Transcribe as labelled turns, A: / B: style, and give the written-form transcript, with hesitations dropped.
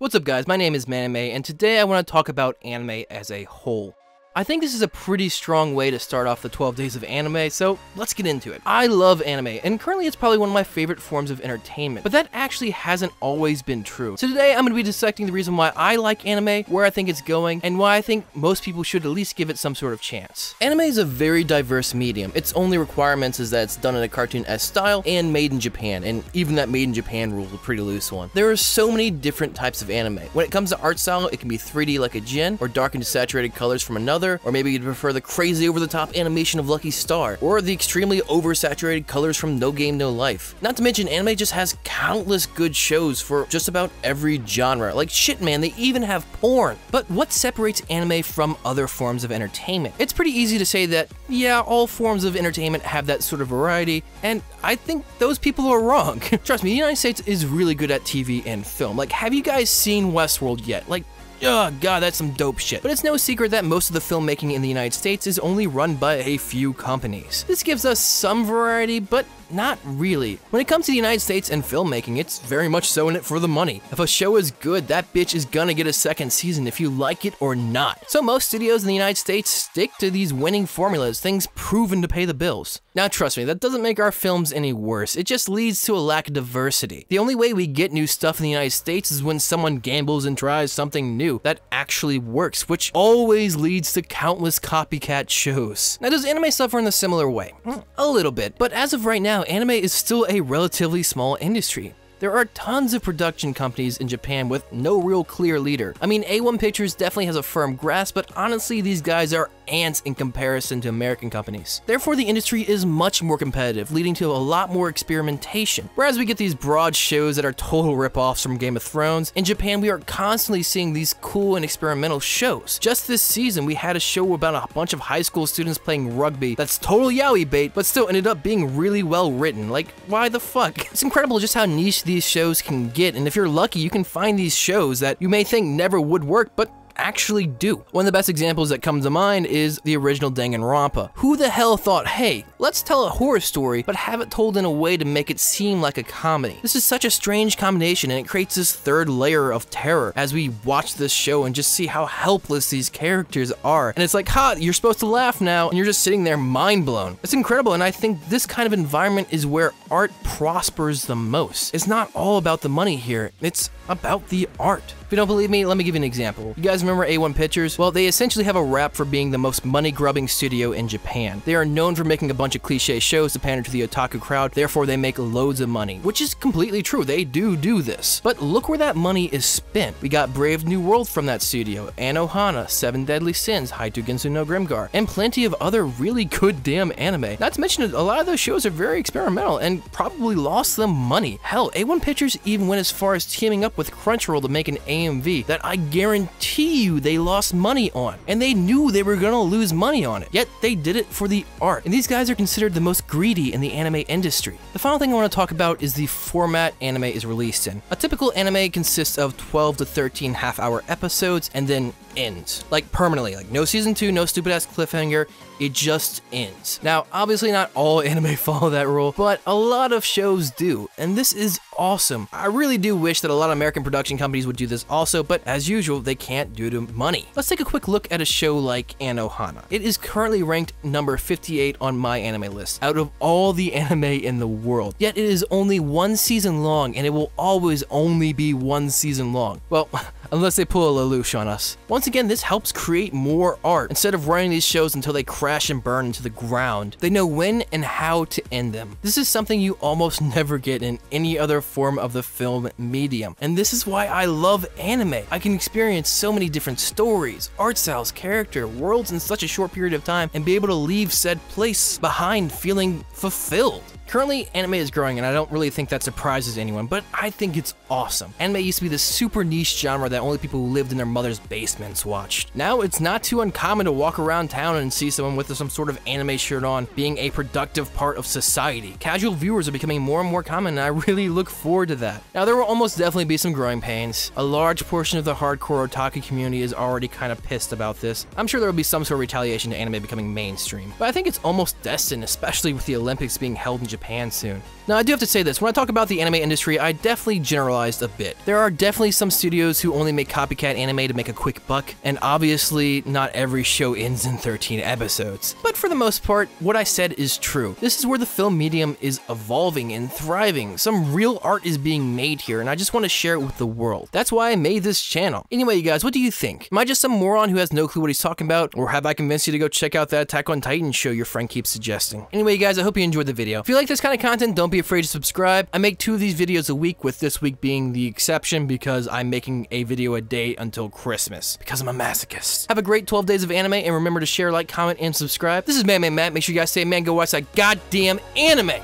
A: What's up guys, my name is Manime, and today I want to talk about anime as a whole. I think this is a pretty strong way to start off the 12 days of anime, so let's get into it. I love anime, and currently it's probably one of my favorite forms of entertainment, but that actually hasn't always been true. So today I'm going to be dissecting the reason why I like anime, where I think it's going, and why I think most people should at least give it some sort of chance. Anime is a very diverse medium. Its only requirements is that it's done in a cartoon-esque style and made in Japan, and even that made in Japan rule is a pretty loose one. There are so many different types of anime. When it comes to art style, it can be 3D like a Jin, or dark and saturated colors from another, or maybe you'd prefer the crazy over-the-top animation of Lucky Star, or the extremely oversaturated colors from No Game No Life. Not to mention, anime just has countless good shows for just about every genre. Like shit man, they even have porn. But what separates anime from other forms of entertainment? It's pretty easy to say that, yeah, all forms of entertainment have that sort of variety, and I think those people are wrong. Trust me, the United States is really good at TV and film. Like, have you guys seen Westworld yet? Like, oh god, that's some dope shit. But it's no secret that most of the filmmaking in the United States is only run by a few companies. This gives us some variety, but not really. When it comes to the United States and filmmaking, it's very much so in it for the money. If a show is good, that bitch is gonna get a second season if you like it or not. So most studios in the United States stick to these winning formulas, things proven to pay the bills. Now trust me, that doesn't make our films any worse, it just leads to a lack of diversity. The only way we get new stuff in the United States is when someone gambles and tries something new that actually works, which always leads to countless copycat shows. Now does anime suffer in a similar way? A little bit, but as of right now, anime is still a relatively small industry. There are tons of production companies in Japan with no real clear leader. I mean, A1 Pictures definitely has a firm grasp, but honestly, these guys are ants in comparison to American companies. Therefore, the industry is much more competitive, leading to a lot more experimentation. Whereas we get these broad shows that are total rip-offs from Game of Thrones, in Japan we are constantly seeing these cool and experimental shows. Just this season, we had a show about a bunch of high school students playing rugby that's total yaoi bait, but still ended up being really well written. Like, why the fuck? It's incredible just how niche these shows can get, and if you're lucky, you can find these shows that you may think never would work, but actually do. One of the best examples that comes to mind is the original Danganronpa. Who the hell thought, hey, let's tell a horror story, but have it told in a way to make it seem like a comedy? This is such a strange combination, and it creates this third layer of terror as we watch this show and just see how helpless these characters are. And it's like, ha, you're supposed to laugh now, and you're just sitting there mind blown. It's incredible, and I think this kind of environment is where art prospers the most. It's not all about the money here, it's about the art. If you don't believe me, let me give you an example. You guys remember A1 Pictures? Well, they essentially have a rap for being the most money-grubbing studio in Japan. They are known for making a bunch of cliche shows to pander to the otaku crowd, therefore they make loads of money, which is completely true, they do this. But look where that money is spent. We got Brave New World from that studio, Anohana, Seven Deadly Sins, Haitu Ginsu no Grimgar, and plenty of other really good damn anime. Not to mention, a lot of those shows are very experimental and probably lost them money. Hell, A1 Pictures even went as far as teaming up with Crunchyroll to make an AMV that I guarantee you they lost money on, and they knew they were gonna lose money on it, yet they did it for the art. And these guys are considered the most greedy in the anime industry. The final thing I want to talk about is the format anime is released in. A typical anime consists of 12 to 13 half-hour episodes and then ends. Like permanently, like no season 2, no stupid-ass cliffhanger, it just ends. Now, obviously not all anime follow that rule, but a lot of shows do, and this is awesome. I really do wish that a lot of American production companies would do this also, but as usual, they can't due to money. Let's take a quick look at a show like Anohana. It is currently ranked number 58 on my anime list, out of all the anime in the world. Yet it is only one season long, and it will always only be one season long. Well, unless they pull a Lelouch on us. Once again, this helps create more art. Instead of running these shows until they crash and burn into the ground, they know when and how to end them. This is something you almost never get in any other form of the film medium, and this is why I love anime. I can experience so many different stories, art styles, character, worlds in such a short period of time, and be able to leave said place behind feeling fulfilled. Currently, anime is growing, and I don't really think that surprises anyone, but I think it's awesome. Anime used to be this super niche genre that only people who lived in their mother's basements watched. Now, it's not too uncommon to walk around town and see someone with some sort of anime shirt on, being a productive part of society. Casual viewers are becoming more and more common, and I really look forward to that. Now, there will almost definitely be some growing pains. A large portion of the hardcore otaku community is already kind of pissed about this. I'm sure there will be some sort of retaliation to anime becoming mainstream, but I think it's almost destined, especially with the Olympics being held in Japan Japan soon. Now, I do have to say this, when I talk about the anime industry, I definitely generalized a bit. There are definitely some studios who only make copycat anime to make a quick buck, and obviously, not every show ends in 13 episodes. But for the most part, what I said is true. This is where the film medium is evolving and thriving. Some real art is being made here, and I just want to share it with the world. That's why I made this channel. Anyway, you guys, what do you think? Am I just some moron who has no clue what he's talking about, or have I convinced you to go check out that Attack on Titan show your friend keeps suggesting? Anyway, you guys, I hope you enjoyed the video. If you like this kind of content, don't be afraid to subscribe. I make 2 of these videos a week, with this week being the exception because I'm making a video a day until Christmas, because I'm a masochist. Have a great 12 days of anime, and remember to share, like, comment, and subscribe. This is Man Matt. Make sure you guys say, man, go watch that goddamn anime!